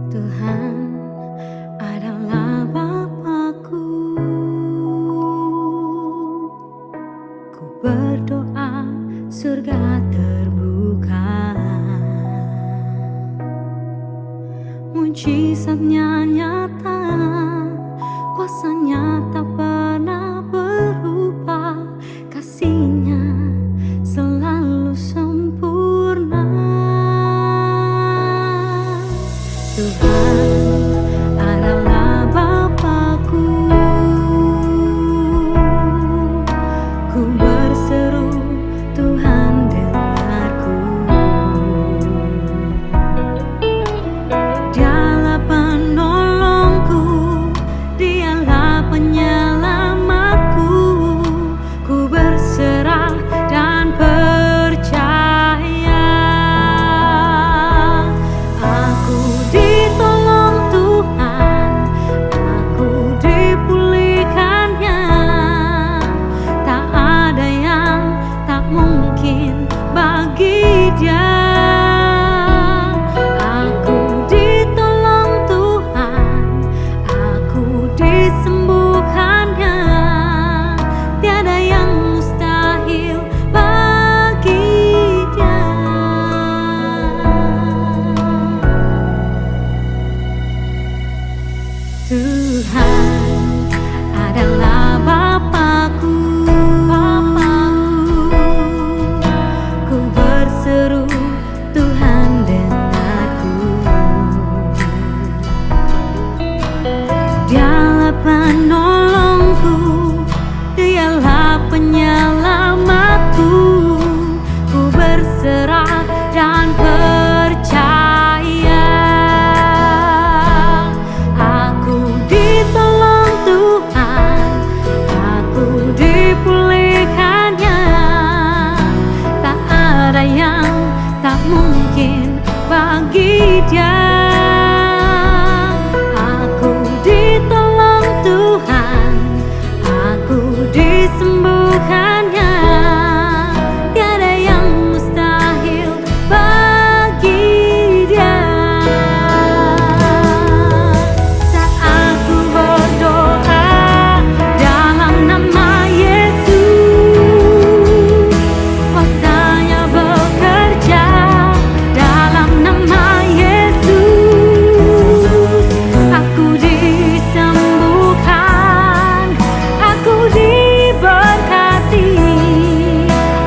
Tuhan adalah Bapakku. Ku berdoa surga terbuka, mujizatnya nyata, kuasanya tak pernah berubah, kasihnya selalu sempurna. Tuhan adalah Bapakku. Ku berseru, Tuhan dengarku. Dialah penolongku, Dialah penyelamatku. Ku berserah dan percaya. Aku ditolong Tuhan, aku dipulihkannya. Tak ada yang tak mungkin bagi Dia. Aku ditolong Tuhan, aku disembuhkannya. Tiada yang mustahil bagi Dia. Tuhan adalah Bapakku. Ku berseru, Tuhan dengarku. Dialah penolongku, Dialah penyelamatku. Ku berserah dan percaya. Aku ditolong Tuhan, aku dipulihkannya. Tak ada yang tak mungkin bagi Dia. Aku ditolong Tuhan, aku disembuhkannya. Tiada yang mustahil bagi Dia. Saat aku berdoa dalam nama Yesus, kuasanya bekerja dalam nama Yesus. Aku disembuhkan, aku diberkati,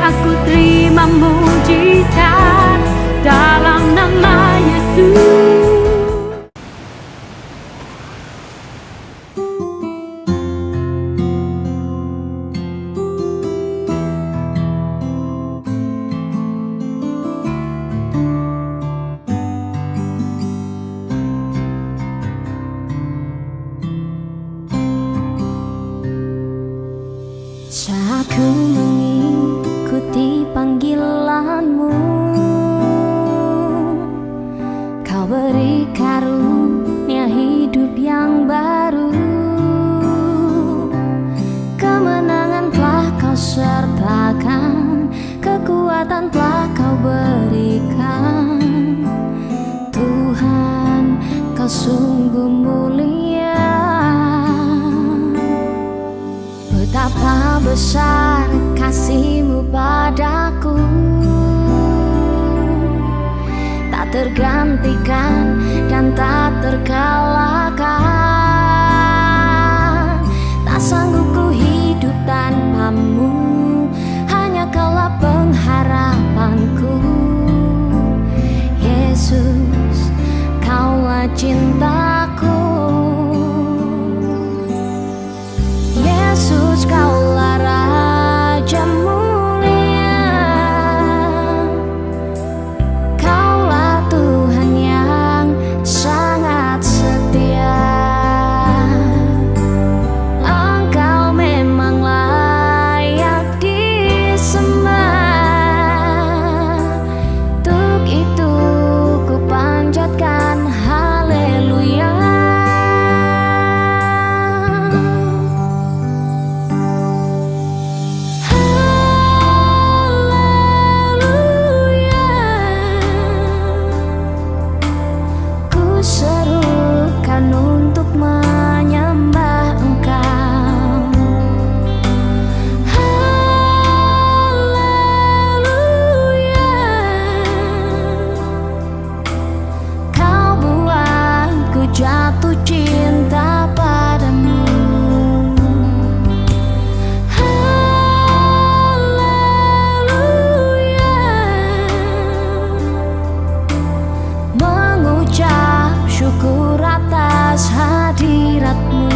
aku terima mujizat dalam nama Yesus. Saat ku mengikuti panggilanmu, Kau beri karunia hidup yang baru. Kemenangan telah Kau sertakan, kekuatan telah Kau berikan. Tuhan, Kau sungguh mulia. Betapa besar kasih-Mu padaku, tak tergantikan dan tak terkalahkan. Tak sanggup ku hidup tanpa-Mu, hanya Kaulah pengharapanku. Yesus, Kaulah cintaku. Yesus, Kaulah Raja mulia. Kaulah Tuhan yang sangat setia. Engkau memang layak disembah. Untuk itu ku panjatkan haleluya. jatuh cinta padamu. Haleluya, mengucap syukur atas hadiratmu.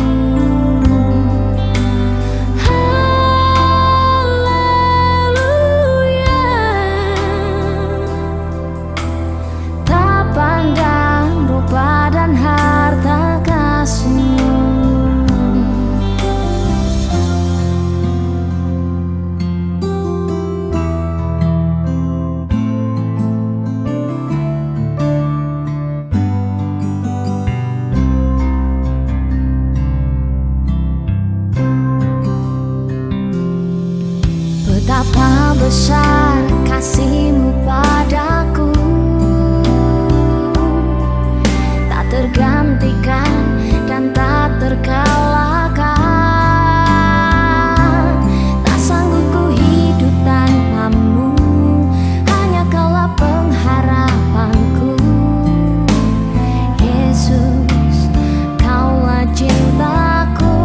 Harta kasih-Mu. Betapa besar kasih-Mu padaku, tergantikan dan tak terkalahkan. Tak sanggup ku hidup tanpa-Mu, hanya Kaulah pengharapanku. Yesus, Kaulah cintaku.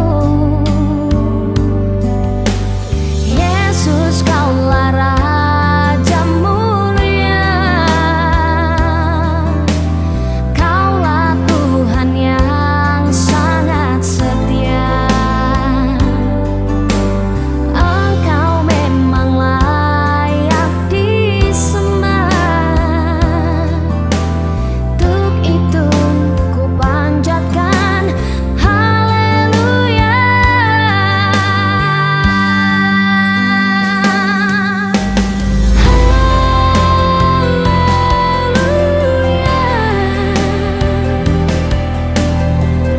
Yesus, Kaulah Raja mulia. Kaulah Tuhan yang sangat setia. Engkau memang layak disembah. Untuk itu ku panjatkan haleluya.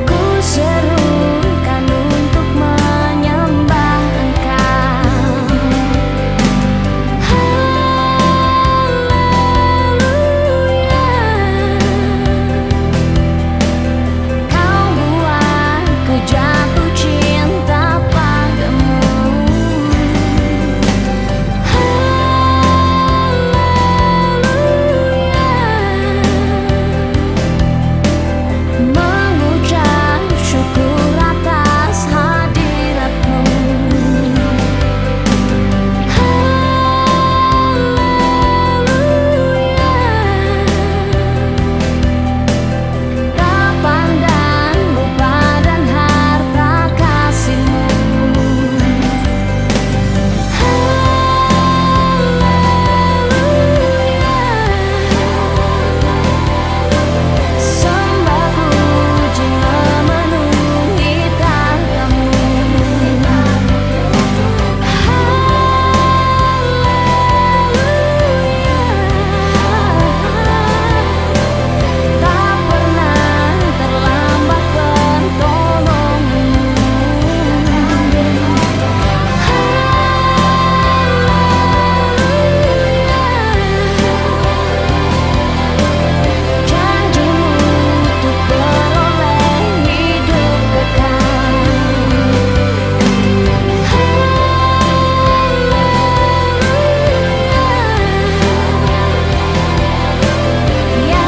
Ku serukan untuk menyembah Engkau. Haleluya, Kau buatku jatuh cinta padamu. Mengucap syukur atas hadirat-Mu. Haleluya, tak pandang rupa dan harta kasih-Mu. Sembah puji memenuhi tangga-Mu. Tak pernah terlambat pertolongan-Mu. Janji-Mu untuk beroleh hidup kekal. Ya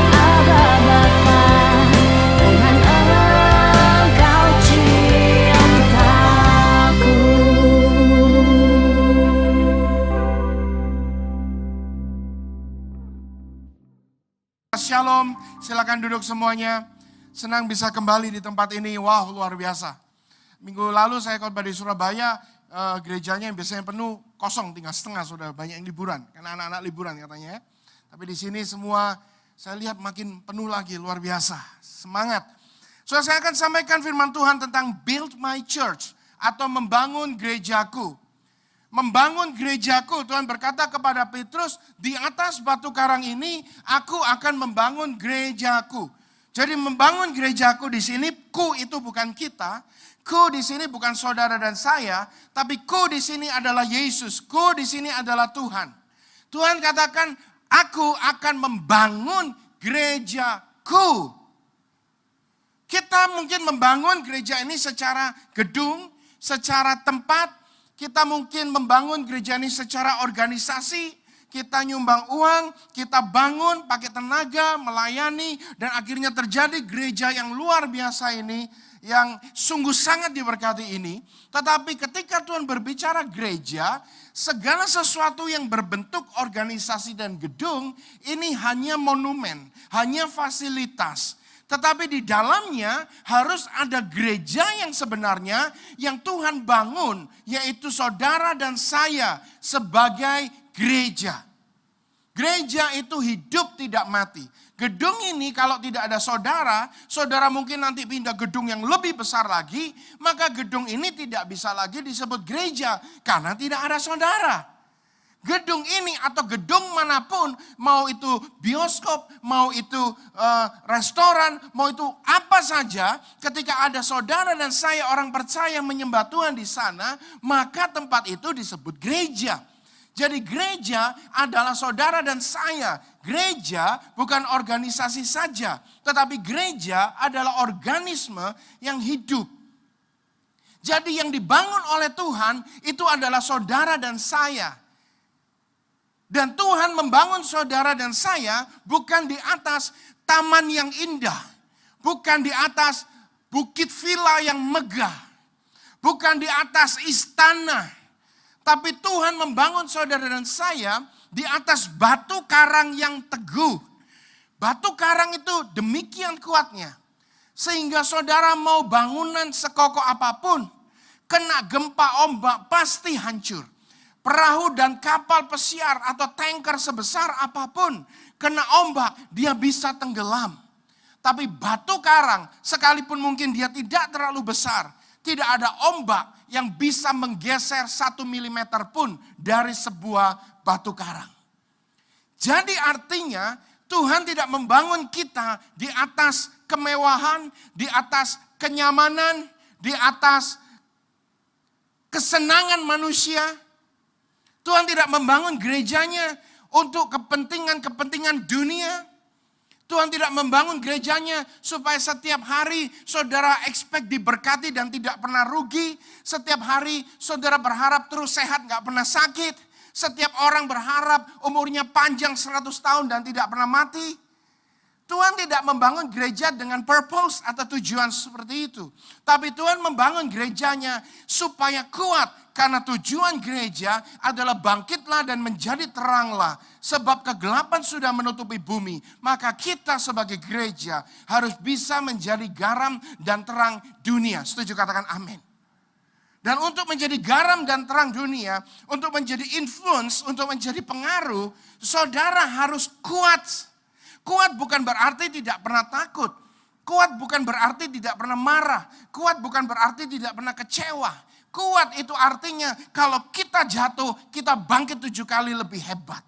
Aba Bapa, Tuhan Engkau cintaku. Shalom, silakan duduk semuanya. Senang bisa kembali di tempat ini. Wow, luar biasa. Minggu lalu saya khotbah di Surabaya, gerejanya yang biasanya penuh kosong, tinggal setengah, sudah banyak yang liburan. Karena anak-anak liburan katanya ya. Tapi di sini semua saya lihat makin penuh lagi, luar biasa. Semangat. So, saya akan sampaikan firman Tuhan tentang build my church atau membangun gerejaku. Membangun gerejaku, Tuhan berkata kepada Petrus, di atas batu karang ini aku akan membangun gerejaku. Jadi membangun gerejaku di sini, ku itu bukan kita, ku di sini bukan saudara dan saya, tapi ku di sini adalah Yesus, ku di sini adalah Tuhan. Tuhan katakan, aku akan membangun gerejaku. Kita mungkin membangun gereja ini secara gedung, secara tempat. Kita mungkin membangun gereja ini secara organisasi. kita nyumbang uang, kita bangun pakai tenaga, melayani, dan akhirnya terjadi gereja yang luar biasa ini, yang sungguh sangat diberkati ini. Tetapi ketika Tuhan berbicara gereja, segala sesuatu yang berbentuk organisasi dan gedung, ini hanya monumen, hanya fasilitas. Tetapi di dalamnya harus ada gereja yang sebenarnya yang Tuhan bangun, yaitu saudara dan saya sebagai gereja. Gereja itu hidup tidak mati. Gedung ini kalau tidak ada saudara, saudara mungkin nanti pindah gedung yang lebih besar lagi, maka gedung ini tidak bisa lagi disebut gereja karena tidak ada saudara. Gedung ini atau gedung manapun, mau itu bioskop, mau itu restoran, mau itu apa saja, ketika ada saudara dan saya orang percaya menyembah Tuhan di sana, maka tempat itu disebut gereja. Jadi gereja adalah saudara dan saya. Gereja bukan organisasi saja, tetapi gereja adalah organisme yang hidup. Jadi yang dibangun oleh Tuhan itu adalah saudara dan saya. Dan Tuhan membangun saudara dan saya bukan di atas taman yang indah. Bukan di atas bukit villa yang megah. Bukan di atas istana. Tapi Tuhan membangun saudara dan saya di atas batu karang yang teguh. Batu karang itu demikian kuatnya. Sehingga saudara mau bangunan sekokoh apapun, kena gempa ombak pasti hancur. Perahu dan kapal pesiar atau tanker sebesar apapun, kena ombak dia bisa tenggelam. Tapi batu karang sekalipun mungkin dia tidak terlalu besar, tidak ada ombak yang bisa menggeser 1 milimeter pun dari sebuah batu karang. Jadi artinya Tuhan tidak membangun kita di atas kemewahan, di atas kenyamanan, di atas kesenangan manusia. Tuhan tidak membangun gerejanya untuk kepentingan-kepentingan dunia. Tuhan tidak membangun gerejanya supaya setiap hari saudara expect diberkati dan tidak pernah rugi. Setiap hari saudara berharap terus sehat, gak pernah sakit. Setiap orang berharap umurnya panjang 100 tahun dan tidak pernah mati. Tuhan tidak membangun gereja dengan purpose atau tujuan seperti itu. Tapi Tuhan membangun gerejanya supaya kuat. Karena tujuan gereja adalah bangkitlah dan menjadi teranglah. Sebab kegelapan sudah menutupi bumi. Maka kita sebagai gereja harus bisa menjadi garam dan terang dunia. Setuju, katakan amin. Dan untuk menjadi garam dan terang dunia, untuk menjadi influence, untuk menjadi pengaruh, saudara harus kuat. Kuat bukan berarti tidak pernah takut. Kuat bukan berarti tidak pernah marah. Kuat bukan berarti tidak pernah kecewa. Kuat itu artinya kalau kita jatuh, kita bangkit 7 kali lebih hebat.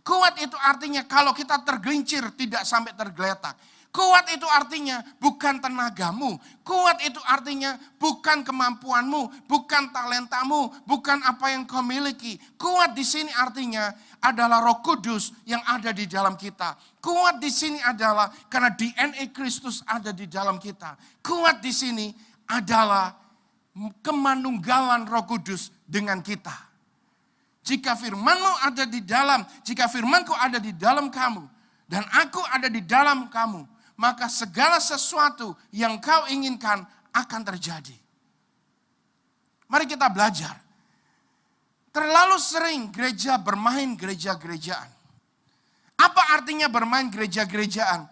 Kuat itu artinya kalau kita tergelincir, tidak sampai tergeletak. Kuat itu artinya bukan tenagamu. Kuat itu artinya bukan kemampuanmu, bukan talentamu, bukan apa yang kau miliki. Kuat di sini artinya adalah Roh Kudus yang ada di dalam kita. Kuat di sini adalah karena DNA Kristus ada di dalam kita. Kuat di sini adalah kemanunggalan Roh Kudus dengan kita. Jika firman-Mu ada di dalam, jika firman-Ku ada di dalam kamu, dan aku ada di dalam kamu, maka segala sesuatu yang kau inginkan akan terjadi. Mari kita belajar. Terlalu sering gereja bermain gereja-gerejaan. Apa artinya bermain gereja-gerejaan?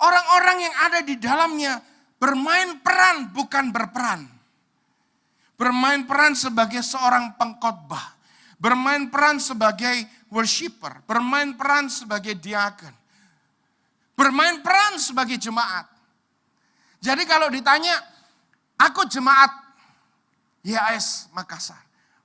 Orang-orang yang ada di dalamnya bermain peran bukan berperan. Bermain peran sebagai seorang pengkhotbah. Bermain peran sebagai worshiper. Bermain peran sebagai diaken. Bermain peran sebagai jemaat. Jadi kalau ditanya, aku jemaat YAS Makassar.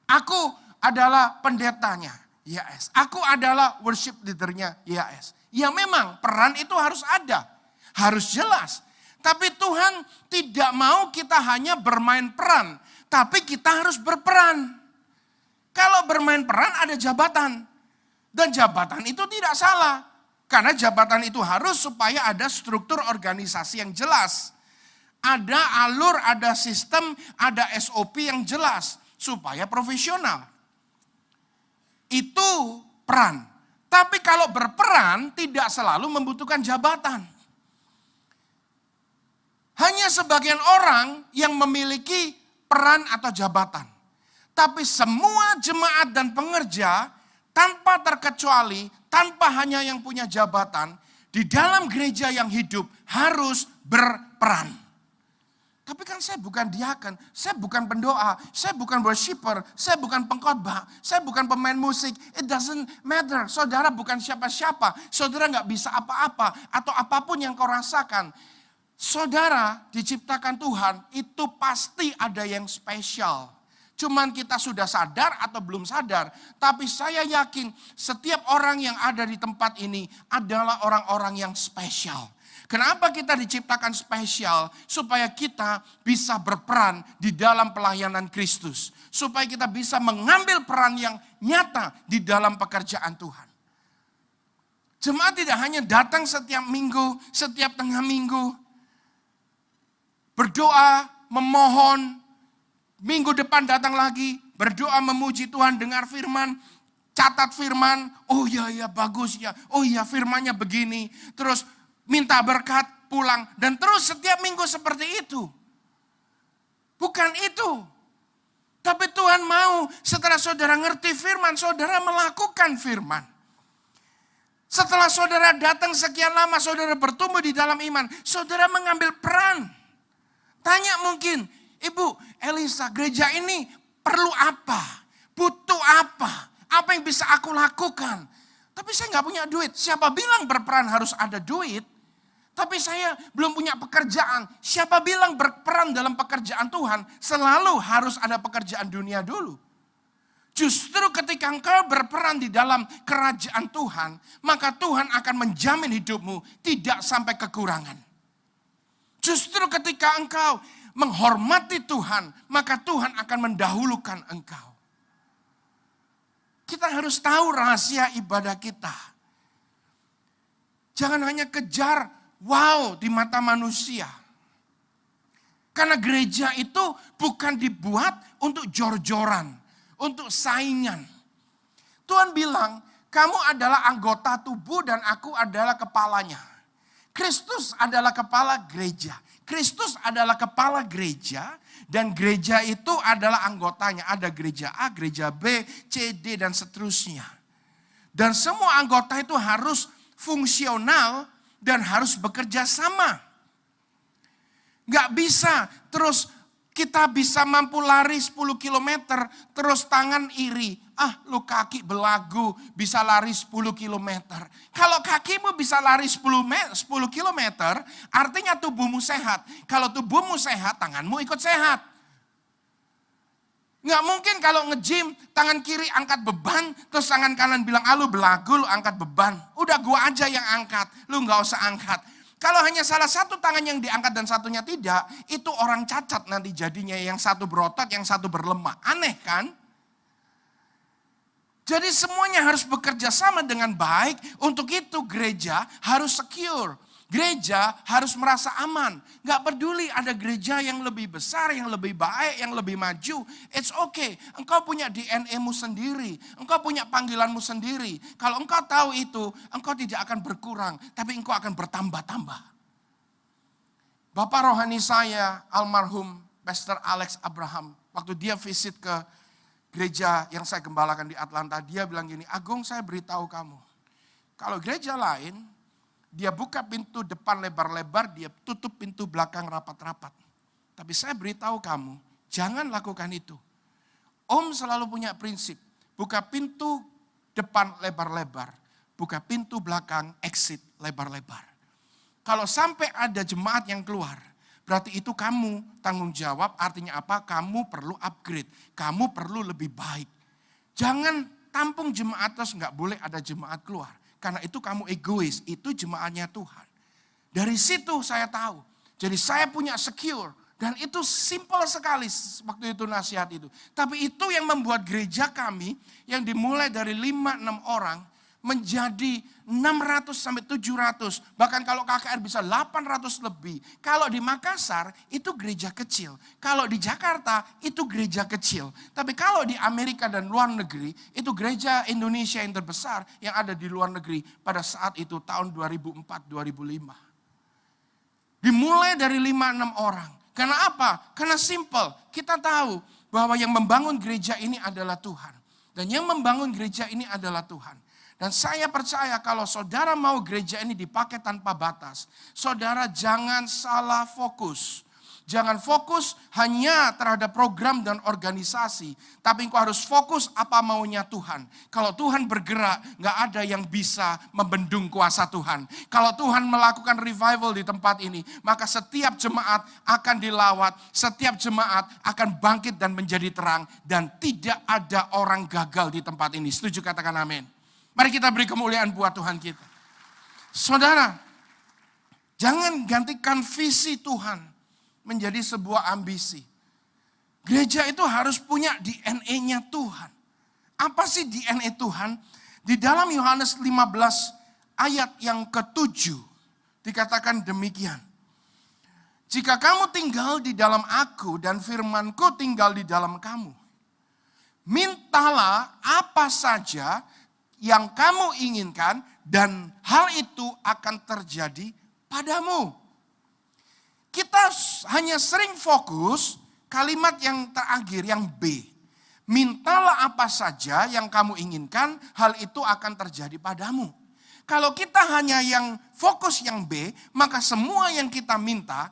Aku adalah pendetanya YAS. Aku adalah worship leadernya YAS. Ya memang peran itu harus ada. Harus jelas. Tapi Tuhan tidak mau kita hanya bermain peran. Tapi kita harus berperan. Kalau bermain peran ada jabatan. Dan jabatan itu tidak salah. Karena jabatan itu harus supaya ada struktur organisasi yang jelas. Ada alur, ada sistem, ada SOP yang jelas. Supaya profesional. Itu peran. Tapi kalau berperan tidak selalu membutuhkan jabatan. Hanya sebagian orang yang memiliki peran atau jabatan. Tapi semua jemaat dan pengerja tanpa terkecuali, tanpa hanya yang punya jabatan, di dalam gereja yang hidup harus berperan. Tapi kan saya bukan diaken, saya bukan pendoa, saya bukan worshiper, saya bukan pengkhotbah, saya bukan pemain musik. It doesn't matter. Saudara bukan siapa-siapa, saudara gak bisa apa-apa atau apapun yang kau rasakan. Saudara diciptakan Tuhan itu pasti ada yang spesial. Cuman kita sudah sadar atau belum sadar. Tapi saya yakin setiap orang yang ada di tempat ini adalah orang-orang yang spesial. Kenapa kita diciptakan spesial? Supaya kita bisa berperan di dalam pelayanan Kristus. Supaya kita bisa mengambil peran yang nyata di dalam pekerjaan Tuhan. Jemaat tidak hanya datang setiap minggu, setiap tengah minggu. Berdoa, memohon. Minggu depan datang lagi. Berdoa memuji Tuhan, dengar firman. Catat firman. Oh ya bagus ya. Oh ya firmannya begini. Terus minta berkat, pulang. Dan terus setiap minggu seperti itu. Bukan itu. Tapi Tuhan mau setelah saudara ngerti firman, saudara melakukan firman. Setelah saudara datang sekian lama, saudara bertumbuh di dalam iman. Saudara mengambil peran. Tanya mungkin, Ibu Elisa, gereja ini perlu apa? Butuh apa? Apa yang bisa aku lakukan? Tapi saya gak punya duit. Siapa bilang berperan harus ada duit? Tapi saya belum punya pekerjaan. Siapa bilang berperan dalam pekerjaan Tuhan selalu harus ada pekerjaan dunia dulu. Justru ketika engkau berperan di dalam kerajaan Tuhan, maka Tuhan akan menjamin hidupmu tidak sampai kekurangan. Justru ketika engkau menghormati Tuhan, maka Tuhan akan mendahulukan engkau. Kita harus tahu rahasia ibadah kita. Jangan hanya kejar wow di mata manusia. Karena gereja itu bukan dibuat untuk jor-joran, untuk saingan. Tuhan bilang, kamu adalah anggota tubuh dan aku adalah kepalanya. Kristus adalah kepala gereja. Kristus adalah kepala gereja dan gereja itu adalah anggotanya. Ada gereja A, gereja B, C, D dan seterusnya. Dan semua anggota itu harus fungsional dan harus bekerja sama. Gak bisa terus kita bisa mampu lari 10 kilometer terus tangan iri. Lu kaki belagu bisa lari 10 kilometer. Kalau kakimu bisa lari 10 kilometer artinya tubuhmu sehat. Kalau tubuhmu sehat tanganmu ikut sehat. Gak mungkin kalau nge-gym tangan kiri angkat beban terus tangan kanan bilang lu belagu lu angkat beban. Udah gua aja yang angkat, lu gak usah angkat. Kalau hanya salah satu tangan yang diangkat dan satunya tidak, itu orang cacat nanti jadinya. Yang satu berotot, yang satu berlemah. Aneh kan? Jadi semuanya harus bekerja sama dengan baik. Untuk itu gereja harus secure. Gereja harus merasa aman. Gak peduli ada gereja yang lebih besar, yang lebih baik, yang lebih maju. It's okay. Engkau punya DNA-mu sendiri. Engkau punya panggilanmu sendiri. Kalau engkau tahu itu, engkau tidak akan berkurang. Tapi engkau akan bertambah-tambah. Bapak rohani saya, almarhum Pastor Alex Abraham. Waktu dia visit ke gereja yang saya gembalakan di Atlanta. Dia bilang gini, Agung saya beritahu kamu. Kalau gereja lain, dia buka pintu depan lebar-lebar, dia tutup pintu belakang rapat-rapat. Tapi saya beritahu kamu, jangan lakukan itu. Om selalu punya prinsip, buka pintu depan lebar-lebar, buka pintu belakang exit lebar-lebar. Kalau sampai ada jemaat yang keluar, berarti itu kamu tanggung jawab, artinya apa? Kamu perlu upgrade, kamu perlu lebih baik. Jangan tampung jemaat terus nggak boleh ada jemaat keluar. Karena itu kamu egois, itu jemaatnya Tuhan. Dari situ saya tahu. Jadi saya punya secure. Dan itu simple sekali waktu itu nasihat itu. Tapi itu yang membuat gereja kami yang dimulai dari 5-6 orang menjadi 600 sampai 700. Bahkan kalau KKR bisa 800 lebih. Kalau di Makassar itu gereja kecil. Kalau di Jakarta itu gereja kecil. Tapi kalau di Amerika dan luar negeri itu gereja Indonesia yang terbesar yang ada di luar negeri pada saat itu tahun 2004-2005. Dimulai dari 5-6 orang. Karena apa? Karena simple. Kita tahu bahwa yang membangun gereja ini adalah Tuhan. Dan yang membangun gereja ini adalah Tuhan. Dan saya percaya kalau saudara mau gereja ini dipakai tanpa batas, saudara jangan salah fokus. Jangan fokus hanya terhadap program dan organisasi, tapi engkau harus fokus apa maunya Tuhan. Kalau Tuhan bergerak, gak ada yang bisa membendung kuasa Tuhan. Kalau Tuhan melakukan revival di tempat ini, maka setiap jemaat akan dilawat, setiap jemaat akan bangkit dan menjadi terang, dan tidak ada orang gagal di tempat ini. Setuju, katakan amin. Mari kita beri kemuliaan buat Tuhan kita. Saudara, jangan gantikan visi Tuhan menjadi sebuah ambisi. Gereja itu harus punya DNA-nya Tuhan. Apa sih DNA Tuhan? Di dalam Yohanes 15 ayat yang ke-7 dikatakan demikian. Jika kamu tinggal di dalam aku dan firman-Ku tinggal di dalam kamu, mintalah apa saja yang kamu inginkan dan hal itu akan terjadi padamu. Kita hanya sering fokus kalimat yang terakhir, yang B. Mintalah apa saja yang kamu inginkan, hal itu akan terjadi padamu. Kalau kita hanya yang fokus yang B, maka semua yang kita minta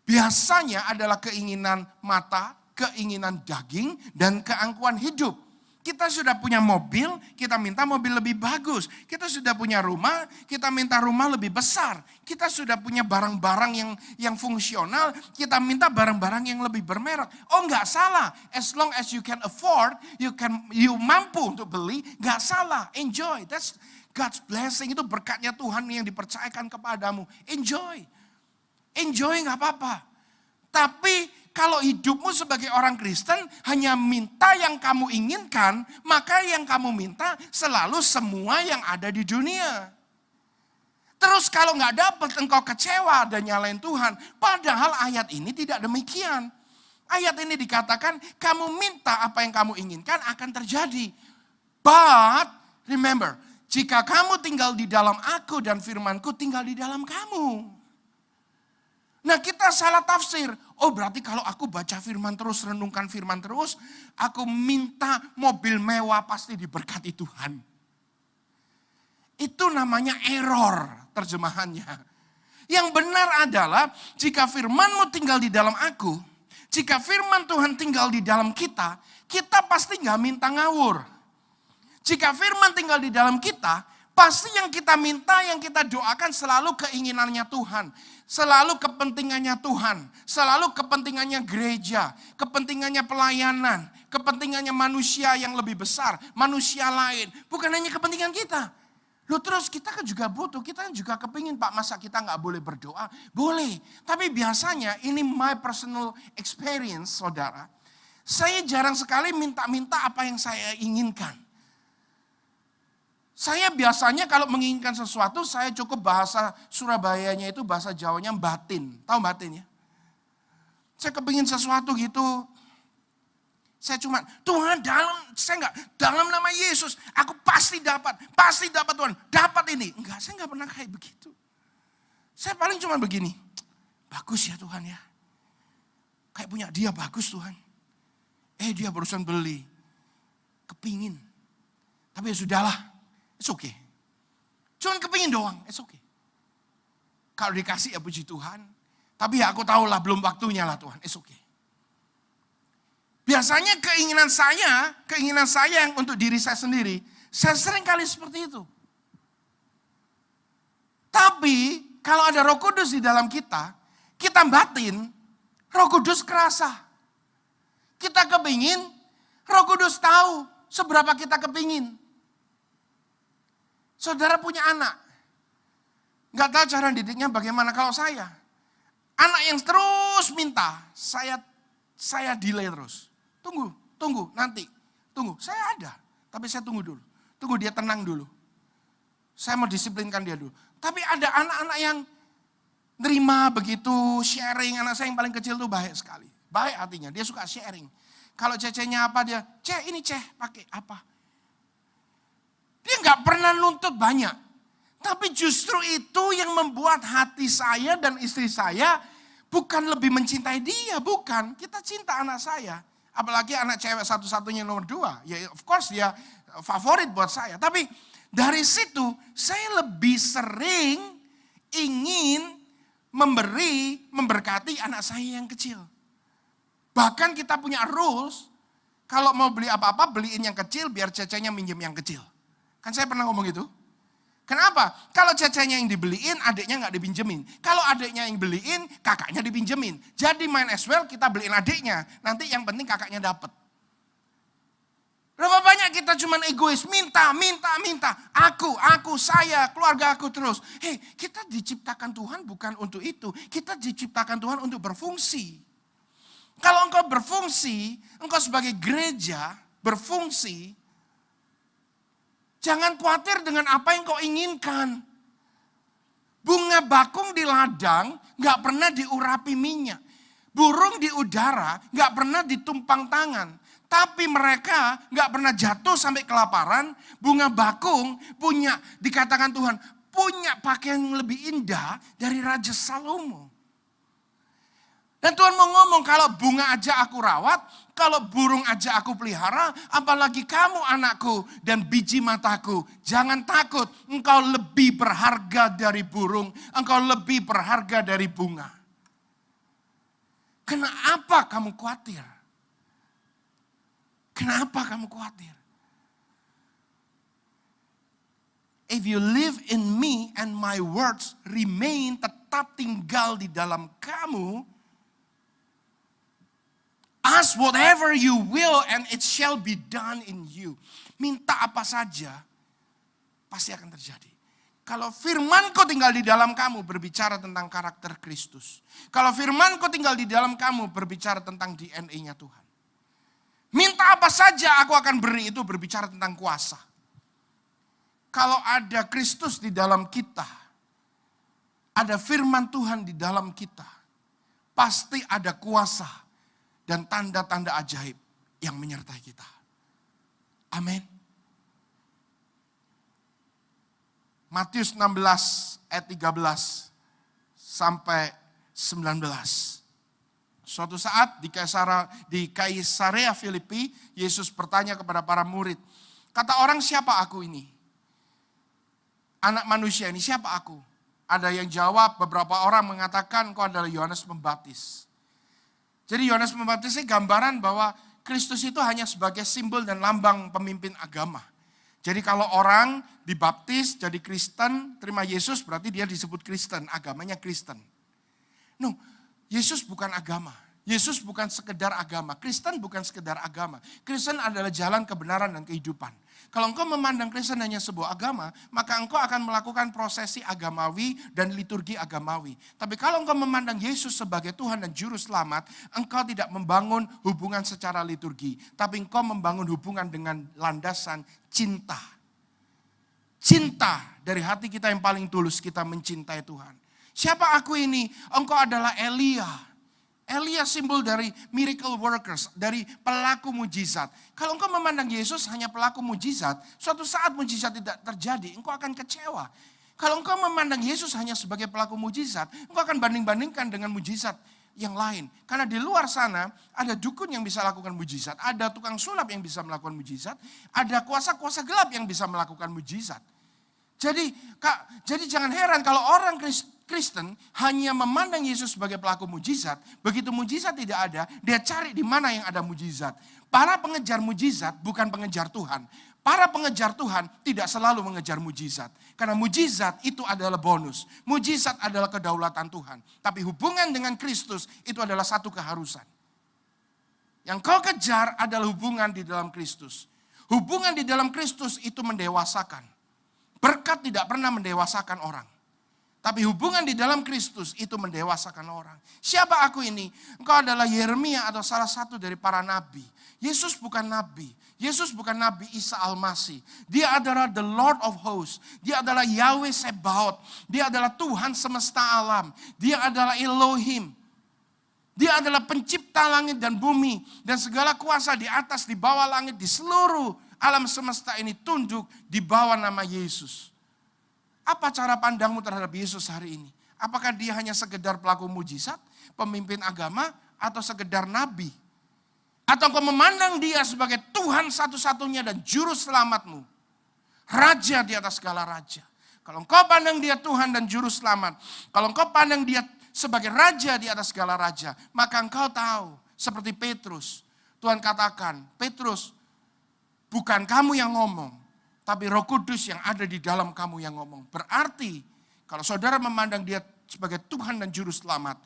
biasanya adalah keinginan mata, keinginan daging, dan keangkuhan hidup. Kita sudah punya mobil, kita minta mobil lebih bagus. Kita sudah punya rumah, kita minta rumah lebih besar. Kita sudah punya barang-barang yang fungsional, kita minta barang-barang yang lebih bermerek. Oh, enggak salah. As long as you can afford, you mampu untuk beli, enggak salah. Enjoy. That's God's blessing. Itu berkatnya Tuhan yang dipercayakan kepadamu. Enjoy. Enjoy enggak apa-apa. Tapi kalau hidupmu sebagai orang Kristen hanya minta yang kamu inginkan, maka yang kamu minta selalu semua yang ada di dunia. Terus kalau nggak dapat engkau kecewa dan nyalain Tuhan. Padahal ayat ini tidak demikian. Ayat ini dikatakan kamu minta apa yang kamu inginkan akan terjadi. But remember, jika kamu tinggal di dalam aku dan firman-Ku tinggal di dalam kamu. Nah, kita salah tafsir. Oh, berarti kalau aku baca firman terus, renungkan firman terus, aku minta mobil mewah pasti diberkati Tuhan. Itu namanya error terjemahannya. Yang benar adalah jika firman-Mu tinggal di dalam aku, jika firman Tuhan tinggal di dalam kita, kita pasti nggak minta ngawur. Jika firman tinggal di dalam kita, pasti yang kita minta, yang kita doakan selalu keinginannya Tuhan. Selalu kepentingannya Tuhan. Selalu kepentingannya gereja. Kepentingannya pelayanan. Kepentingannya manusia yang lebih besar. Manusia lain. Bukan hanya kepentingan kita. Loh, terus kita kan juga butuh. Kita kan juga kepingin, Pak, masa kita gak boleh berdoa? Boleh. Tapi biasanya ini my personal experience, saudara. Saya jarang sekali minta-minta apa yang saya inginkan. Saya biasanya kalau menginginkan sesuatu, saya cukup bahasa Surabayanya itu bahasa Jawanya batin. Tahu batin ya? Saya kepingin sesuatu gitu. Saya cuma, Tuhan dalam nama Yesus, aku pasti dapat Tuhan, dapat ini. Enggak, saya enggak pernah kayak begitu. Saya paling cuma begini, bagus ya Tuhan ya. Kayak punya dia bagus Tuhan. Dia barusan beli, kepingin. Tapi ya sudahlah. It's okay. Cuman kepingin doang, it's okay. Kalau dikasih ya puji Tuhan. Tapi ya aku tahu lah belum waktunya lah Tuhan, it's okay. Biasanya keinginan saya yang untuk diri saya sendiri, saya sering kali seperti itu. Tapi kalau ada Roh Kudus di dalam kita batin, Roh Kudus kerasa. Kita kepingin, Roh Kudus tahu seberapa kita kepingin. Saudara punya anak. Gak tahu cara didiknya bagaimana. Kalau saya, anak yang terus minta, saya delay terus. Tunggu, nanti. Tunggu, saya ada. Tapi saya tunggu dulu. Tunggu dia tenang dulu. Saya mau disiplinkan dia dulu. Tapi ada anak-anak yang nerima begitu, sharing. Anak saya yang paling kecil tuh baik sekali. Baik hatinya, dia suka sharing. Kalau cecenya apa dia, ini pakai apa. Dia gak pernah nuntut banyak. Tapi justru itu yang membuat hati saya dan istri saya bukan lebih mencintai dia, bukan. Kita cinta anak saya. Apalagi anak cewek satu-satunya nomor 2. Ya of course dia favorit buat saya. Tapi dari situ saya lebih sering ingin memberkati anak saya yang kecil. Bahkan kita punya rules, kalau mau beli apa-apa beliin yang kecil biar cecenya minjem yang kecil. Kan saya pernah ngomong gitu. Kenapa? Kalau cecenya yang dibeliin, adiknya nggak dipinjemin. Kalau adiknya yang beliin, kakaknya dipinjemin. Jadi main as well kita beliin adiknya. Nanti yang penting kakaknya dapat. Berapa banyak kita cuman egois, minta. Aku, saya, keluarga aku terus. Kita diciptakan Tuhan bukan untuk itu. Kita diciptakan Tuhan untuk berfungsi. Kalau engkau berfungsi, engkau sebagai gereja berfungsi, jangan khawatir dengan apa yang kau inginkan. Bunga bakung di ladang gak pernah diurapi minyak. Burung di udara gak pernah ditumpang tangan. Tapi mereka gak pernah jatuh sampai kelaparan. Bunga bakung punya, dikatakan Tuhan, punya pakaian yang lebih indah dari Raja Salomo. Dan Tuhan mau ngomong, kalau bunga aja aku rawat, kalau burung aja aku pelihara, apalagi kamu anakku dan biji mataku. Jangan takut, engkau lebih berharga dari burung, engkau lebih berharga dari bunga. Kenapa kamu khawatir? Kenapa kamu khawatir? If you live in me and my words remain, tetap tinggal di dalam kamu, ask whatever you will and it shall be done in you. Minta apa saja, pasti akan terjadi. Kalau firmanku tinggal di dalam kamu, berbicara tentang karakter Kristus. Kalau firmanku tinggal di dalam kamu, berbicara tentang DNA-nya Tuhan. Minta apa saja aku akan beri, itu berbicara tentang kuasa. Kalau ada Kristus di dalam kita, ada firman Tuhan di dalam kita, pasti ada kuasa dan tanda-tanda ajaib yang menyertai kita. Amin. Matius 16 ayat 13 sampai 19. Suatu saat di Kaisarea Filipi, Yesus bertanya kepada para murid, kata orang, siapa aku ini? Anak manusia ini siapa aku? Ada yang jawab, beberapa orang mengatakan kau adalah Yohanes Pembaptis. Jadi Yohanes Pembaptis ini gambaran bahwa Kristus itu hanya sebagai simbol dan lambang pemimpin agama. Jadi kalau orang dibaptis jadi Kristen, terima Yesus berarti dia disebut Kristen, agamanya Kristen. No, Yesus bukan agama. Yesus bukan sekedar agama. Kristen bukan sekedar agama. Kristen adalah jalan kebenaran dan kehidupan. Kalau engkau memandang Kristen hanya sebuah agama, maka engkau akan melakukan prosesi agamawi dan liturgi agamawi. Tapi kalau engkau memandang Yesus sebagai Tuhan dan Juru Selamat, engkau tidak membangun hubungan secara liturgi. Tapi engkau membangun hubungan dengan landasan cinta. Cinta dari hati kita yang paling tulus, kita mencintai Tuhan. Siapa aku ini? Engkau adalah Elia. Elia simbol dari miracle workers, dari pelaku mujizat. Kalau engkau memandang Yesus hanya pelaku mujizat, suatu saat mujizat tidak terjadi, engkau akan kecewa. Kalau engkau memandang Yesus hanya sebagai pelaku mujizat, engkau akan banding-bandingkan dengan mujizat yang lain. Karena di luar sana ada dukun yang bisa melakukan mujizat, ada tukang sulap yang bisa melakukan mujizat, ada kuasa-kuasa gelap yang bisa melakukan mujizat. Jadi jangan heran kalau orang Kristen hanya memandang Yesus sebagai pelaku mujizat. Begitu mujizat tidak ada, dia cari di mana yang ada mujizat. Para pengejar mujizat bukan pengejar Tuhan. Para pengejar Tuhan tidak selalu mengejar mujizat. Karena mujizat itu adalah bonus. Mujizat adalah kedaulatan Tuhan. Tapi hubungan dengan Kristus itu adalah satu keharusan. Yang kau kejar adalah hubungan di dalam Kristus. Hubungan di dalam Kristus itu mendewasakan. Berkat tidak pernah mendewasakan orang. Tapi hubungan di dalam Kristus itu mendewasakan orang. Siapa aku ini? Engkau adalah Yeremia atau salah satu dari para nabi. Yesus bukan nabi. Yesus bukan Nabi Isa Al-Masih. Dia adalah the Lord of Hosts. Dia adalah Yahweh Sebaot. Dia adalah Tuhan semesta alam. Dia adalah Elohim. Dia adalah pencipta langit dan bumi. Dan segala kuasa di atas, di bawah langit, di seluruh alam semesta ini tunduk di bawah nama Yesus. Apa cara pandangmu terhadap Yesus hari ini? Apakah dia hanya sekedar pelaku mujizat, pemimpin agama, atau sekedar nabi? Atau engkau memandang dia sebagai Tuhan satu-satunya dan juru selamatmu. Raja di atas segala raja. Kalau engkau pandang dia Tuhan dan juru selamat. Kalau engkau pandang dia sebagai raja di atas segala raja. Maka engkau tahu seperti Petrus. Tuhan katakan, Petrus bukan kamu yang ngomong. Tapi Roh Kudus yang ada di dalam kamu yang ngomong. Berarti kalau saudara memandang dia sebagai Tuhan dan juru selamat.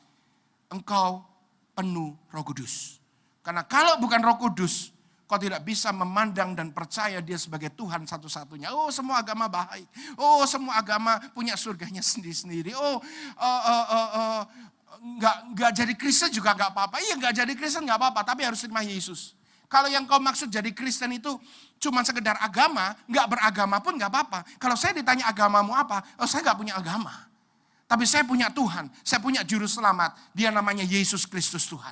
Engkau penuh Roh Kudus. Karena kalau bukan Roh Kudus, kau tidak bisa memandang dan percaya dia sebagai Tuhan satu-satunya. Oh, semua agama baik. Oh, semua agama punya surganya sendiri-sendiri. Oh, nggak jadi Kristen juga nggak apa-apa. Iya, nggak jadi Kristen nggak apa-apa, tapi harus terima Yesus. Kalau yang kau maksud jadi Kristen itu cuma sekedar agama, nggak beragama pun nggak apa-apa. Kalau saya ditanya agamamu apa, oh saya nggak punya agama. Tapi saya punya Tuhan, saya punya juru selamat. Dia namanya Yesus Kristus Tuhan.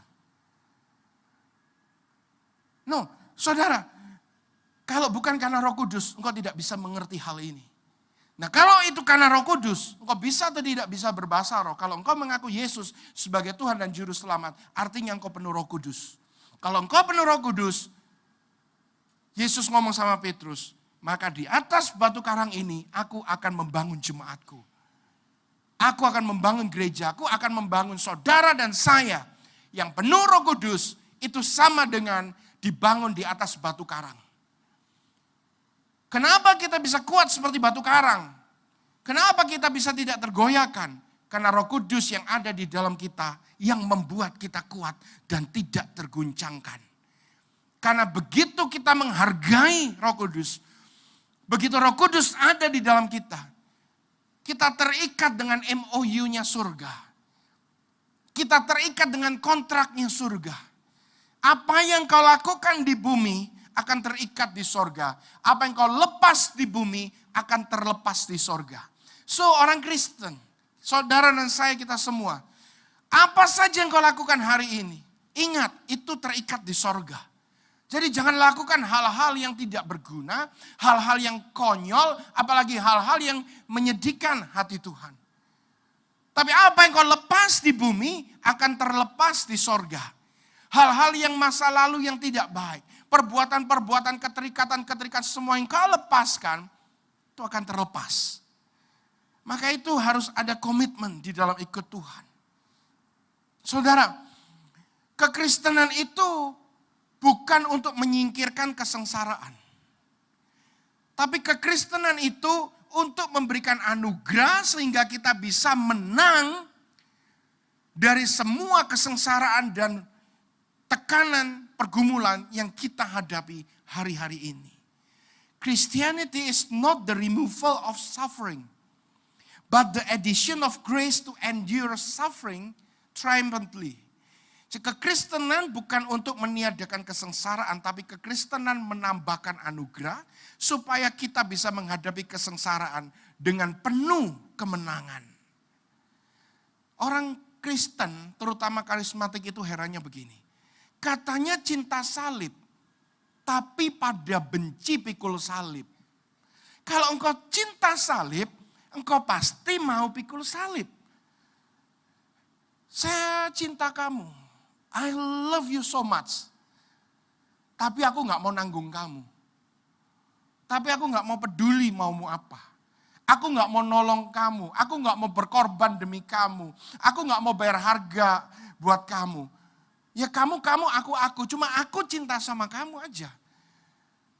No, saudara, kalau bukan karena Roh Kudus, engkau tidak bisa mengerti hal ini. Nah, kalau itu karena Roh Kudus, engkau bisa atau tidak bisa berbahasa roh. Kalau engkau mengaku Yesus sebagai Tuhan dan Juru Selamat, artinya engkau penuh Roh Kudus. Kalau engkau penuh Roh Kudus, Yesus ngomong sama Petrus, maka di atas batu karang ini, aku akan membangun jemaatku. Aku akan membangun gereja, aku akan membangun saudara dan saya. Yang penuh Roh Kudus, itu sama dengan dibangun di atas batu karang. Kenapa kita bisa kuat seperti batu karang? Kenapa kita bisa tidak tergoyahkan? Karena Roh Kudus yang ada di dalam kita yang membuat kita kuat dan tidak terguncangkan. Karena begitu kita menghargai Roh Kudus, begitu Roh Kudus ada di dalam kita, kita terikat dengan MOU-nya surga. Kita terikat dengan kontraknya surga. Apa yang kau lakukan di bumi akan terikat di sorga. Apa yang kau lepas di bumi akan terlepas di sorga. So orang Kristen, saudara dan saya kita semua. Apa saja yang kau lakukan hari ini, ingat itu terikat di sorga. Jadi jangan lakukan hal-hal yang tidak berguna, hal-hal yang konyol, apalagi hal-hal yang menyedihkan hati Tuhan. Tapi apa yang kau lepas di bumi akan terlepas di sorga. Hal-hal yang masa lalu yang tidak baik. Perbuatan-perbuatan, keterikatan-keterikatan semua yang kau lepaskan. Itu akan terlepas. Maka itu harus ada komitmen di dalam ikut Tuhan. Saudara, kekristenan itu bukan untuk menyingkirkan kesengsaraan. Tapi kekristenan itu untuk memberikan anugerah sehingga kita bisa menang dari semua kesengsaraan dan tekanan, pergumulan yang kita hadapi hari-hari ini. Christianity is not the removal of suffering, but the addition of grace to endure suffering triumphantly. Kekristenan bukan untuk meniadakan kesengsaraan, tapi kekristenan menambahkan anugerah supaya kita bisa menghadapi kesengsaraan dengan penuh kemenangan. Orang Kristen, terutama karismatik itu herannya begini. Katanya cinta salib, tapi pada benci pikul salib. Kalau engkau cinta salib, engkau pasti mau pikul salib. Saya cinta kamu, I love you so much. Tapi aku gak mau nanggung kamu. Tapi aku gak mau peduli maumu apa. Aku gak mau nolong kamu, aku gak mau berkorban demi kamu. Aku gak mau bayar harga buat kamu. Ya kamu, aku. Cuma aku cinta sama kamu aja.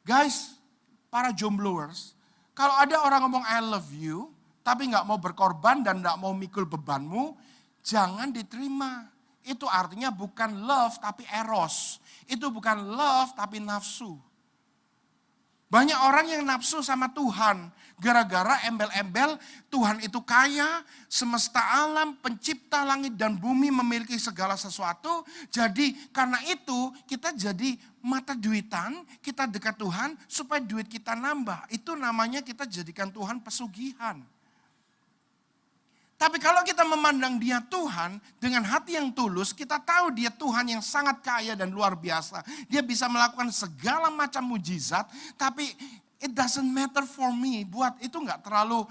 Guys, para jombloers, kalau ada orang ngomong I love you, tapi gak mau berkorban dan gak mau mikul bebanmu, jangan diterima. Itu artinya bukan love tapi eros. Itu bukan love tapi nafsu. Banyak orang yang nafsu sama Tuhan. Gara-gara embel-embel Tuhan itu kaya, semesta alam, pencipta langit dan bumi, memiliki segala sesuatu. Jadi karena itu kita jadi mata duitan, kita dekat Tuhan supaya duit kita nambah. Itu namanya kita jadikan Tuhan pesugihan. Tapi kalau kita memandang dia Tuhan dengan hati yang tulus, kita tahu dia Tuhan yang sangat kaya dan luar biasa. Dia bisa melakukan segala macam mujizat, tapi it doesn't matter for me. Buat itu nggak terlalu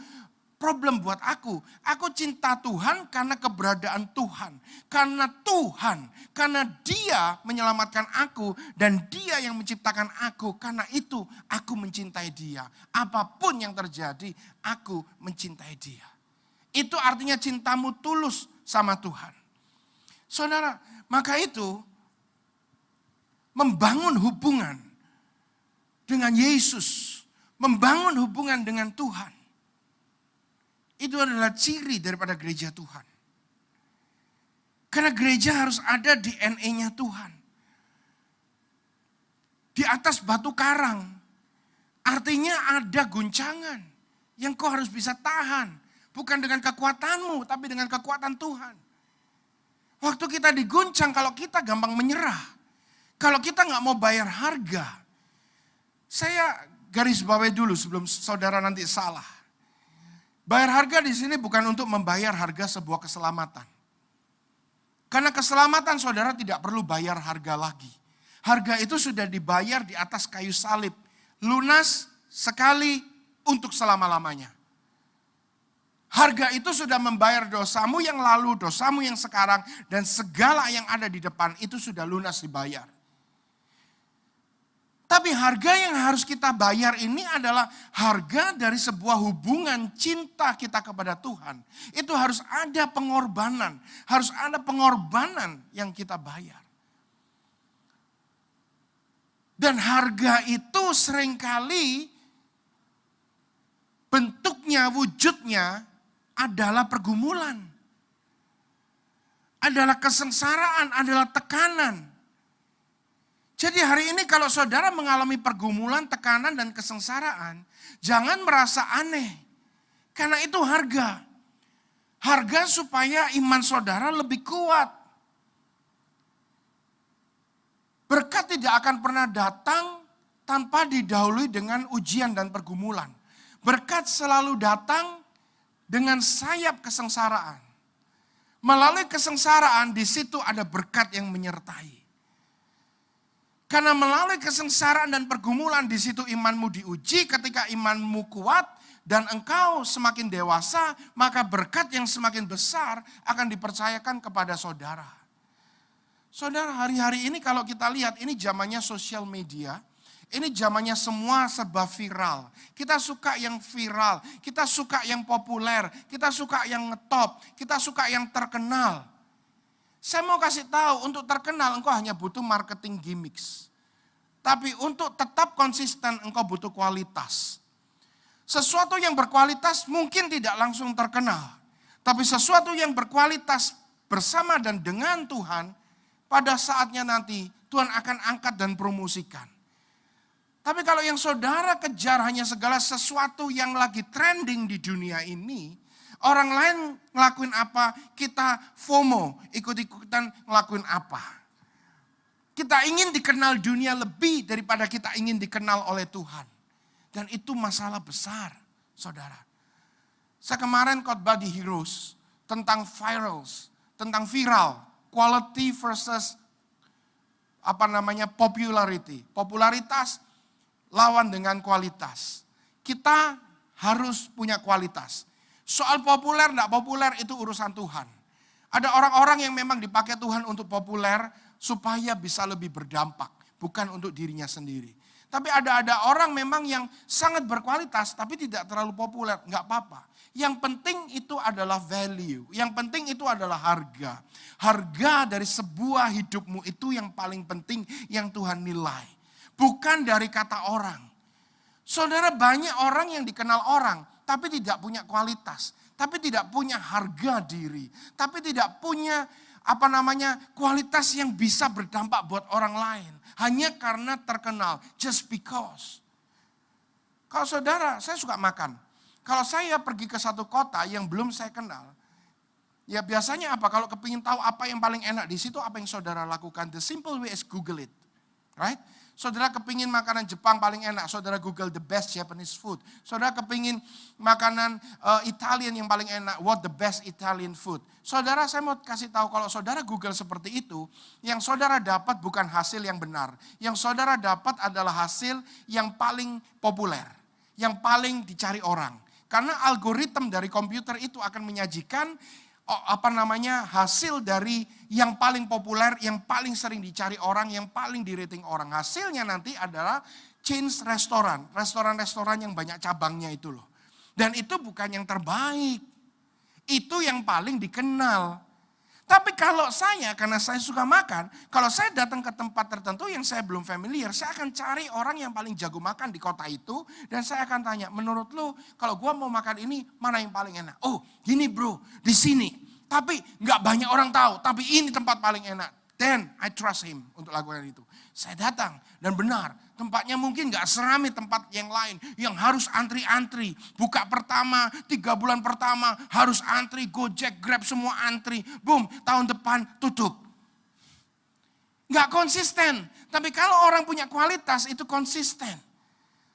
problem buat aku. Aku cinta Tuhan karena keberadaan Tuhan. Karena Tuhan, karena dia menyelamatkan aku dan dia yang menciptakan aku. Karena itu aku mencintai dia. Apapun yang terjadi, aku mencintai dia. Itu artinya cintamu tulus sama Tuhan. Saudara, maka itu membangun hubungan dengan Yesus, membangun hubungan dengan Tuhan. Itu adalah ciri daripada gereja Tuhan. Karena gereja harus ada DNA-nya Tuhan. Di atas batu karang, artinya ada guncangan yang kau harus bisa tahan. Bukan dengan kekuatanmu, tapi dengan kekuatan Tuhan. Waktu kita diguncang, kalau kita gampang menyerah. Kalau kita nggak mau bayar harga. Saya garis bawahi dulu sebelum saudara nanti salah. Bayar harga di sini bukan untuk membayar harga sebuah keselamatan. Karena keselamatan saudara tidak perlu bayar harga lagi. Harga itu sudah dibayar di atas kayu salib. Lunas sekali untuk selama-lamanya. Harga itu sudah membayar dosamu yang lalu, dosamu yang sekarang, dan segala yang ada di depan itu sudah lunas dibayar. Tapi harga yang harus kita bayar ini adalah harga dari sebuah hubungan cinta kita kepada Tuhan. Itu harus ada pengorbanan, harus ada pengorbanan yang kita bayar. Dan harga itu seringkali bentuknya, wujudnya adalah pergumulan. Adalah kesengsaraan, adalah tekanan. Jadi hari ini kalau saudara mengalami pergumulan, tekanan, dan kesengsaraan, jangan merasa aneh. Karena itu harga. Harga supaya iman saudara lebih kuat. Berkat tidak akan pernah datang tanpa didahului dengan ujian dan pergumulan. Berkat selalu datang dengan sayap kesengsaraan. Melalui kesengsaraan di situ ada berkat yang menyertai. Karena melalui kesengsaraan dan pergumulan di situ imanmu diuji. Ketika imanmu kuat dan engkau semakin dewasa, maka berkat yang semakin besar akan dipercayakan kepada saudara. Saudara, hari-hari ini kalau kita lihat, ini zamannya sosial media. Ini zamannya semua serba viral. Kita suka yang viral, kita suka yang populer, kita suka yang ngetop, kita suka yang terkenal. Saya mau kasih tahu, untuk terkenal engkau hanya butuh marketing gimmicks. Tapi untuk tetap konsisten engkau butuh kualitas. Sesuatu yang berkualitas mungkin tidak langsung terkenal. Tapi sesuatu yang berkualitas bersama dan dengan Tuhan, pada saatnya nanti Tuhan akan angkat dan promosikan. Tapi kalau yang saudara kejar hanya segala sesuatu yang lagi trending di dunia ini, orang lain ngelakuin apa, kita FOMO, ikut-ikutan ngelakuin apa. Kita ingin dikenal dunia lebih daripada kita ingin dikenal oleh Tuhan. Dan itu masalah besar, saudara. Saya kemarin khotbah di Heroes tentang virals, tentang viral, quality versus popularity. Popularitas lawan dengan kualitas. Kita harus punya kualitas. Soal populer, enggak populer itu urusan Tuhan. Ada orang-orang yang memang dipakai Tuhan untuk populer supaya bisa lebih berdampak. Bukan untuk dirinya sendiri. Tapi ada orang memang yang sangat berkualitas tapi tidak terlalu populer. Enggak apa-apa. Yang penting itu adalah value. Yang penting itu adalah harga. Harga dari sebuah hidupmu itu yang paling penting yang Tuhan nilai. Bukan dari kata orang. Saudara, banyak orang yang dikenal orang, tapi tidak punya kualitas. Tapi tidak punya harga diri. Tapi tidak punya kualitas yang bisa berdampak buat orang lain. Hanya karena terkenal, just because. Kalau saudara, saya suka makan. Kalau saya pergi ke satu kota yang belum saya kenal, ya biasanya apa? Kalau kepingin tahu apa yang paling enak di situ, apa yang saudara lakukan? The simple way is Google it. Right? Saudara kepingin makanan Jepang paling enak, saudara Google the best Japanese food. Saudara kepingin makanan Italian yang paling enak, what the best Italian food. Saudara, saya mau kasih tahu kalau saudara Google seperti itu, yang saudara dapat bukan hasil yang benar. Yang saudara dapat adalah hasil yang paling populer, yang paling dicari orang. Karena algoritma dari komputer itu akan menyajikan hasil dari yang paling populer, yang paling sering dicari orang, yang paling di-rating orang. Hasilnya nanti adalah chain restoran, restoran-restoran yang banyak cabangnya itu loh. Dan itu bukan yang terbaik. Itu yang paling dikenal. Tapi kalau saya, karena saya suka makan, kalau saya datang ke tempat tertentu yang saya belum familiar, saya akan cari orang yang paling jago makan di kota itu. Dan saya akan tanya, menurut lu kalau gua mau makan ini, mana yang paling enak? Oh gini bro, di sini. Tapi gak banyak orang tahu, tapi ini tempat paling enak. Then I trust him untuk lakukan itu. Saya datang dan benar, tempatnya mungkin gak serami tempat yang lain. Yang harus antri-antri. Buka pertama, 3 bulan pertama harus antri, Gojek, Grab semua antri. Boom, tahun depan tutup. Gak konsisten. Tapi kalau orang punya kualitas itu konsisten.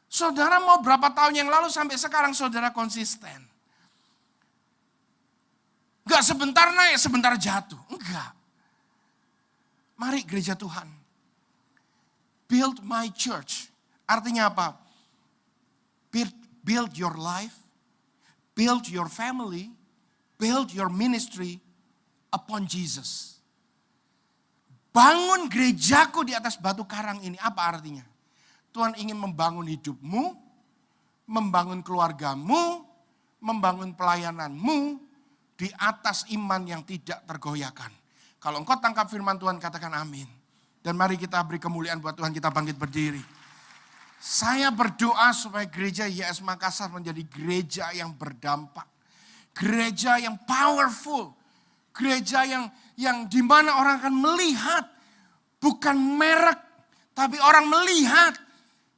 Saudara mau berapa tahun yang lalu sampai sekarang saudara konsisten. Gak sebentar naik, sebentar jatuh. Enggak. Mari gereja Tuhan. Build my church. Artinya apa? Build your life. Build your family. Build your ministry upon Jesus. Bangun gerejaku di atas batu karang ini. Apa artinya? Tuhan ingin membangun hidupmu. Membangun keluargamu. Membangun pelayananmu. Di atas iman yang tidak tergoyahkan. Kalau engkau tangkap firman Tuhan, katakan amin. Dan mari kita beri kemuliaan buat Tuhan, kita bangkit berdiri. Saya berdoa supaya gereja YS Makassar menjadi gereja yang berdampak. Gereja yang powerful. Gereja yang di mana orang akan melihat. Bukan merek, tapi orang melihat.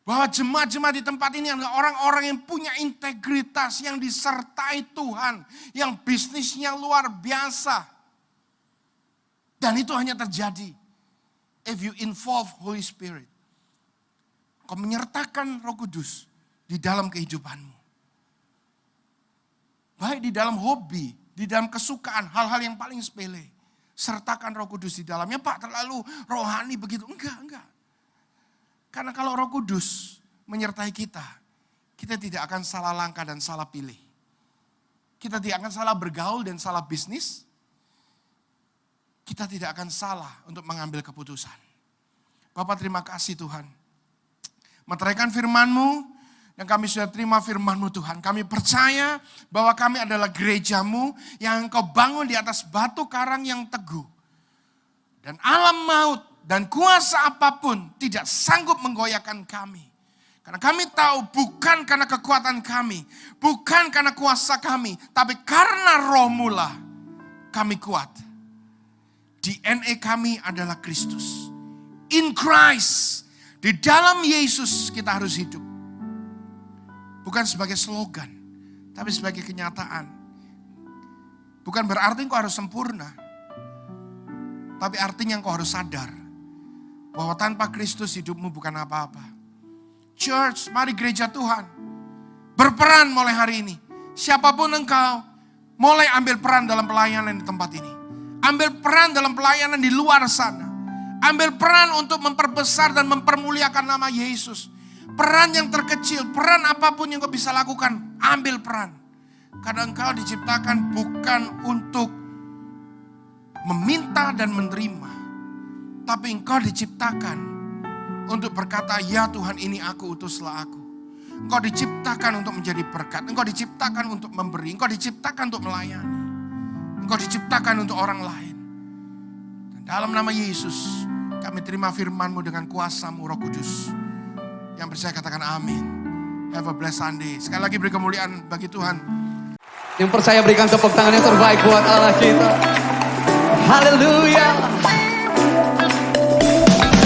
Bahwa jemaat-jemaat di tempat ini adalah orang-orang yang punya integritas, yang disertai Tuhan. Yang bisnisnya luar biasa. Dan itu hanya terjadi if you involve Holy Spirit. Kau menyertakan Roh Kudus di dalam kehidupanmu. Baik di dalam hobi, di dalam kesukaan, hal-hal yang paling sepele. Sertakan Roh Kudus di dalamnya. Pak, terlalu rohani begitu. Enggak. Karena kalau Roh Kudus menyertai kita, kita tidak akan salah langkah dan salah pilih. Kita tidak akan salah bergaul dan salah bisnis. Kita tidak akan salah untuk mengambil keputusan. Bapak terima kasih Tuhan. Meteraikan firman-Mu, dan kami sudah terima firman-Mu Tuhan. Kami percaya bahwa kami adalah gereja-Mu yang Engkau bangun di atas batu karang yang teguh. Dan alam maut dan kuasa apapun tidak sanggup menggoyahkan kami. Karena kami tahu bukan karena kekuatan kami, bukan karena kuasa kami, tapi karena Roh-Mu lah kami kuat. DNA kami adalah Kristus. In Christ. Di dalam Yesus kita harus hidup. Bukan sebagai slogan. Tapi sebagai kenyataan. Bukan berarti engkau harus sempurna. Tapi artinya engkau harus sadar. Bahwa tanpa Kristus hidupmu bukan apa-apa. Church, mari gereja Tuhan. Berperan mulai hari ini. Siapapun engkau, mulai ambil peran dalam pelayanan di tempat ini. Ambil peran dalam pelayanan di luar sana. Ambil peran untuk memperbesar dan mempermuliakan nama Yesus. Peran yang terkecil, peran apapun yang kau bisa lakukan, ambil peran. Karena engkau diciptakan bukan untuk meminta dan menerima. Tapi engkau diciptakan untuk berkata, ya Tuhan ini aku, utuslah aku. Engkau diciptakan untuk menjadi berkat. Engkau diciptakan untuk memberi. Engkau diciptakan untuk melayani. Engkau diciptakan untuk orang lain. Dan dalam nama Yesus, kami terima firman-Mu dengan kuasa-Mu Roh Kudus. Yang percaya katakan amin. Have a blessed Sunday. Sekali lagi beri kemuliaan bagi Tuhan. Yang percaya berikan tepuk tangan yang terbaik buat Allah kita. Haleluya.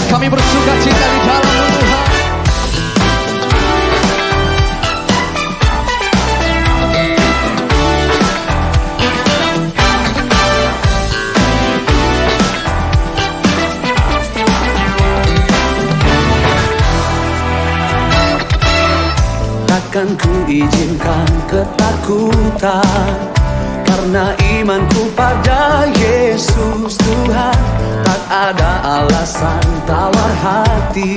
Kami bersuka cita di dalam Tuhan. Takkan ku izinkan ketakutan, karena imanku pada Yesus Tuhan. Tak ada alasan tawar hati,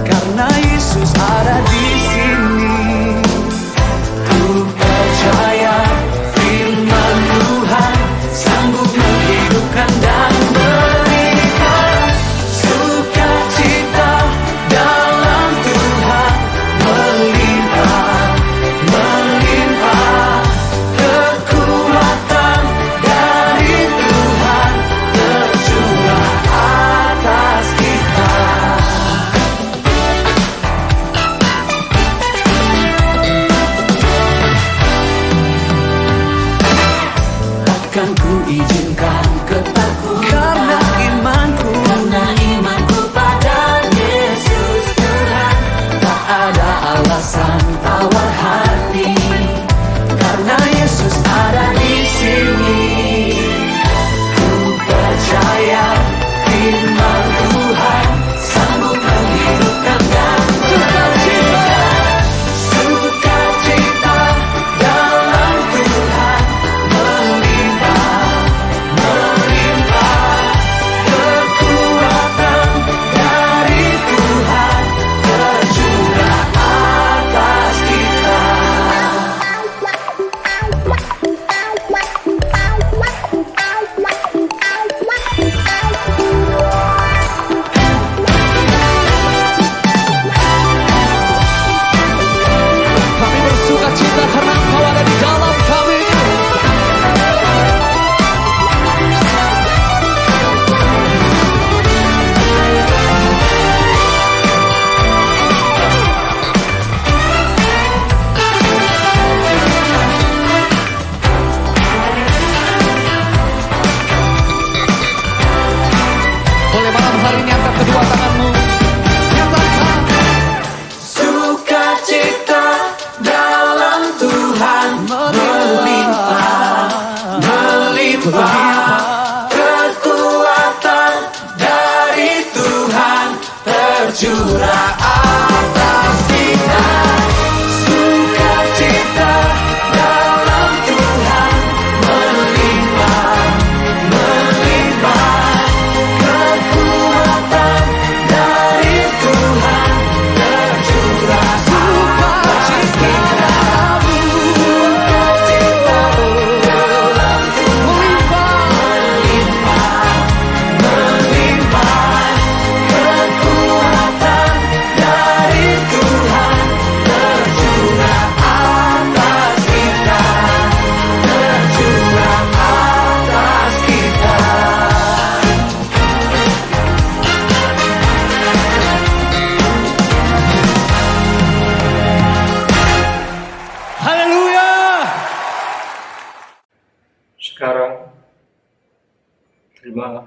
karena Yesus ada di sini. Ku percaya firman Tuhan sanggup menghidupkan dan berikan sukacita dalam Tuhan, melimpah, melimpah kekuatan dari Tuhan tercurah atas kita. Takkan ku izinkan ketakutan, karena imanku pada Yesus Tuhan. Tak ada alasan tawar hati, karena Yesus ada di sini. Ku percaya firman Tuhan sanggup menghidupkan dan berikan sukacita dalam Tuhan, melimpah, melimpah kekuatan dari Tuhan tercurah atas kita. Kami bersuka cita karena Engkau ada di dalam kami. Boleh malam hari ini angkat kedua tanganmu. Nyatakan Sukacita dalam Tuhan melimpah, melimpah kekuatan dari Tuhan tercurah atas kita. Sukacita dalam Tuhan melimpah, melimpah kekuatan dari Tuhan tercurah atas kita. Sukacita dalam Tuhan melimpah, melimpah kekuatan dari Tuhan tercurah atas kita, tercurah atas kita. haleluya. Sekarang, terimalah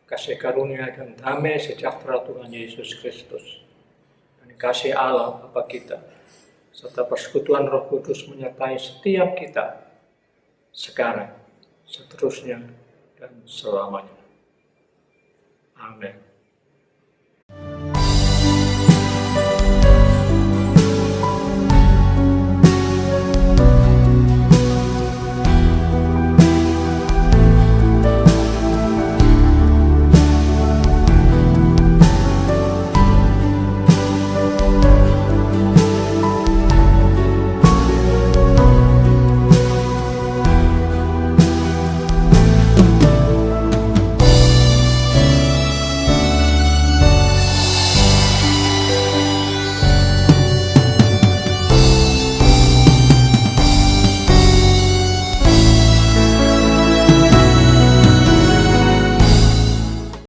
kasih karunia dan damai sejahtera Tuhan Yesus Kristus, dan kasih Allah Bapa kita, serta persekutuan Roh Kudus menyertai setiap kita, sekarang, seterusnya, dan selamanya. Amin.